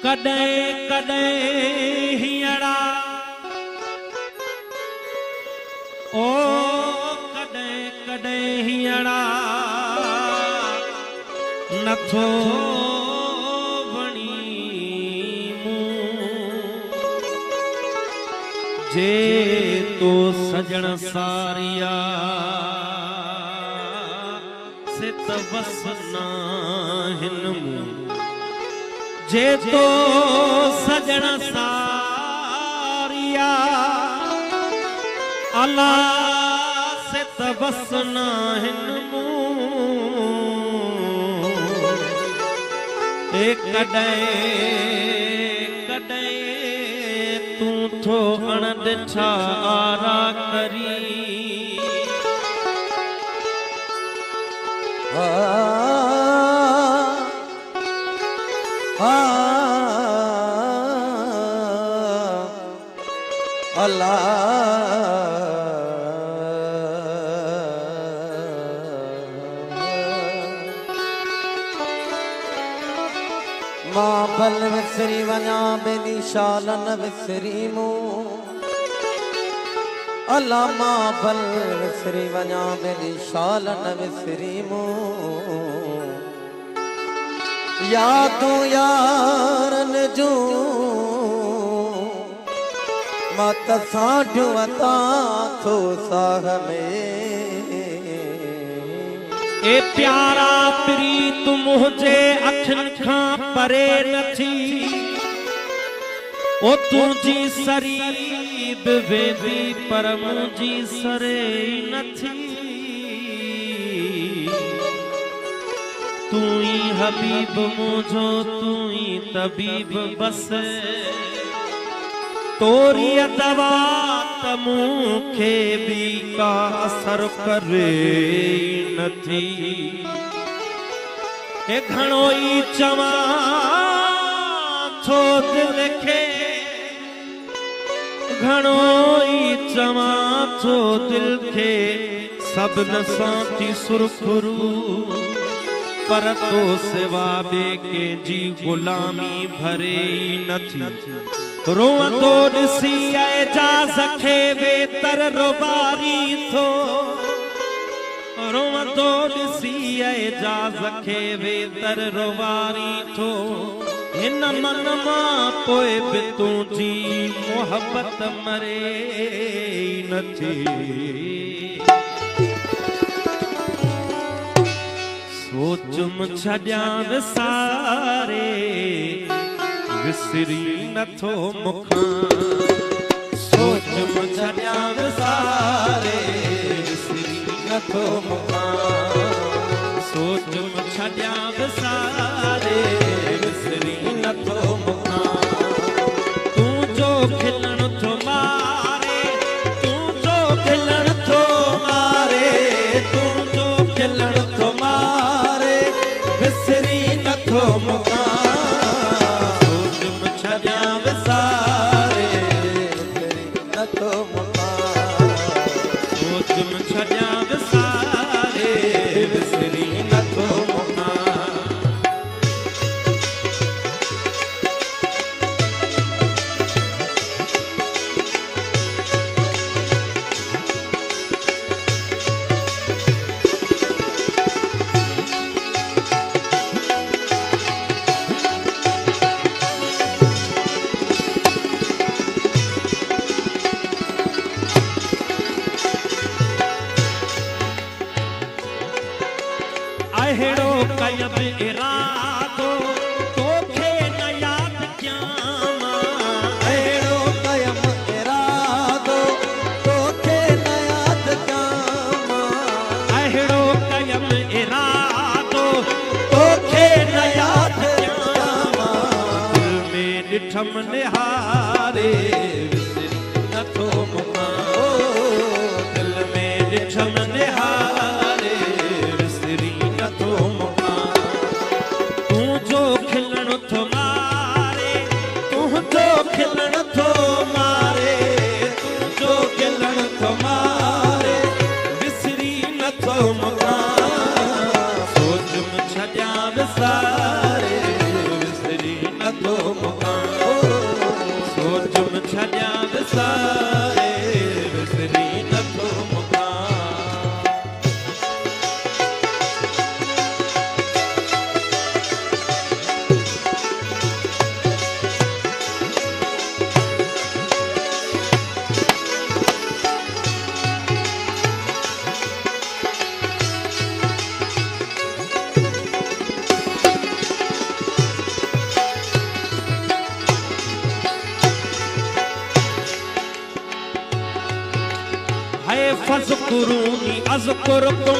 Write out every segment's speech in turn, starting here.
कॾहिं कॾहिं हींअरा ओ कॾहिं कॾहिं हींअरा नथो वणी जे तो सजण सारिया से तबस नाहिन जे तो सजण सारिया अला से तबस नाहिन कॾहिं कॾहिं तू थो अणॾिठा आरा करी अल्लाह मां भल विसरी वञा बेनी शाल न विसरी मूं अल्लाह मां भल विसरी वञा बेनी शाल न विसरी मूं यादूं यारन जूं मत साढ़ू अता थो साह में ए प्यारा प्रीत मुझे अखिन खां परे नथी ओ तुझी सरीब वेदी पर मुझी सरे नथी तू ही हबीब मुझो तू ही तबीब बस तोरी दवा तमुखे भी का असर करे नथी ए घणो ई चवा थो दिल खे घणो ई चवा थो दिल खे सभिन सां थी सुरखुरू पर तो सिवा बे के जी गुलामी भरे नथी रोअंदो ॾिसी एजाज़ खे वेतर रोबारी थो रोअंदो ॾिसी एजाज़ खे वेतर रोबारी थो हिन मन मां पोइ बि तुंहिंजी मोहबत मरे नथी सोचुम छॾियां विसारे विसरी नथो मुखां सोचुम छॾियां विसारे विसरी नथो मुखां सोचुम छॾियां विसारे विसरी नथो मुखां तूं जो खिलण थो मारे तूं जो खिलण थो मारे तूं जो खिलण थो मारे विसरी नथो मुखां अहिड़ो कयब इरादो तोखे न याद कयां अहिड़ो कयब इरादो तोखे न याद कयां अहिड़ो कयब इरादो तोखे न याद कयां दिल में ॾिठम निहारे विसरी नथो मुखां दिल में ॾिठम निहारे विसरी नथो मुखां तूं जो खिलण थो मारे तूं जो खिलण थो मारे तूं जो खिलण थो मारे विसरी नथो मुखां सोचुम छॾियां विसारे विसरी नथो मुखां छॾिया विसारे विसरी नथो मुखां फज़कुरूनी अज़कुरकुम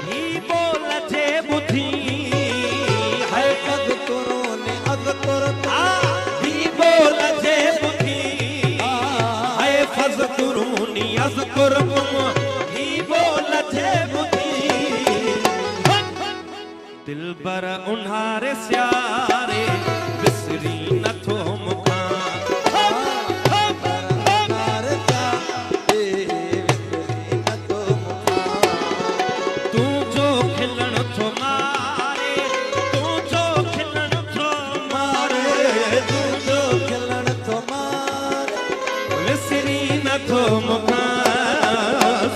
ही बोल जे बुधी है फज़कुरूनी अज़कुरकुम ही बोल जे बुधी है फज़कुरूनी अज़कुरकुम ही बोल जे बुधी दिलबर उन्हारे स्यारे विसरी नथो मुखां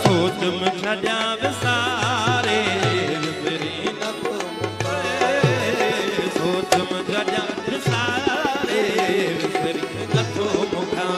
सोच में छॾिया विसारे विसरी नथो मुखां सोच में छॾिया विसारे विसरी नथो मुखां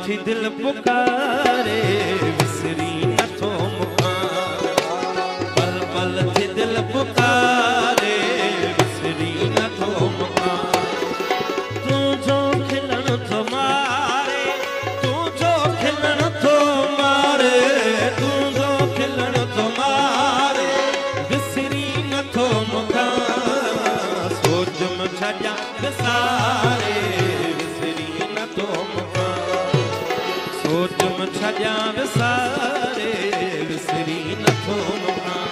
थी दिल पुकारे विसरी नथो मुखां पल पल थी दिल पुकारे विसरी नथो मुखां तू जो खिलण थो मारे तू जो खिलण थो मारे तू जो खिलण थो मारे विसरी नथो मुखां सोच में छॾिया विसारे विसरी नथो मुखां सोच में छॾिया विसारे विसरी नथो मुखां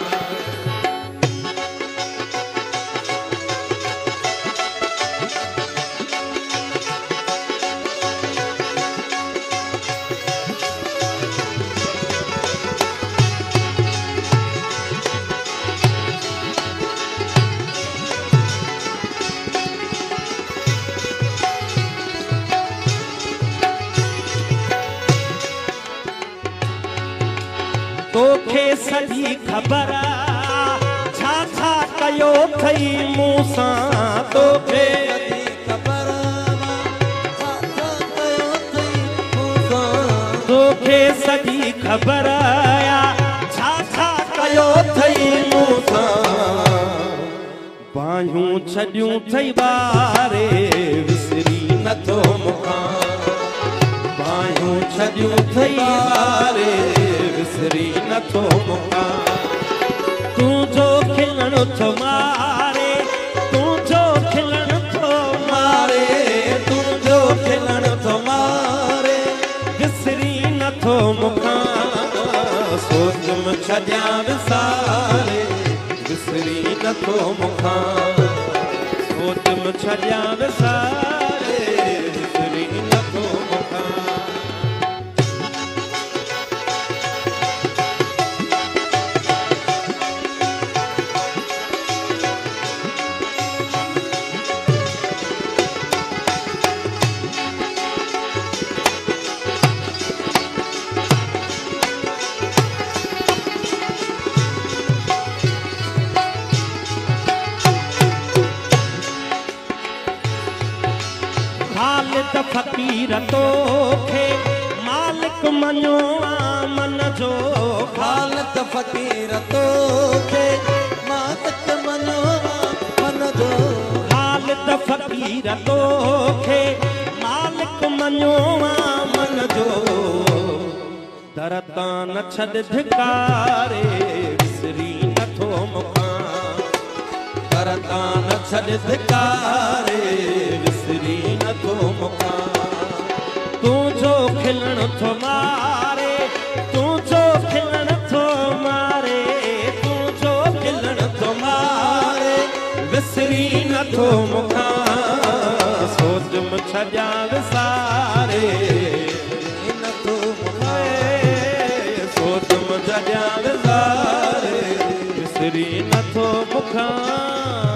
तोखे सॼी ख़बर छा छा कयो थई मूंसां तोखे ख़बर छा छा कयो थई मूंसां तोखे सॼी ख़बर छा छा कयो थई मूंसां बाहियूं छॾियूं थई ॿारे विसरी नथो मुखां बाहियूं छॾियूं थई ॿारे विसरी नथो मुखां तू जो खिलण थो मारे तू जो खिलण थो मारे तू जो खिलण थो मारे विसरी नथो मुखां सोच में छॾिया विसारे विसरी नथो मुखां सोच में छॾिया विसारे विसरी नथो मुखां खालिद फ़कीर तोखे मालिक मञो मन जो खालिद फ़कीर तोखे मालिक मञो मन जो खालिद फ़कीर तोखे मालिक मञो मन करता न छॾ धिकारे विसरी नथो मुखां करता न छॾ धिकारे विसरी नथो मुखां तूं जो खिलण थो मारे तूं जो खिलण थो मारे तूं जो खिलण थो मारे विसरी नथो मुखां सोच छॾिया विसारे नथो सोच छॾिया विसारे विसरी नथो मुखां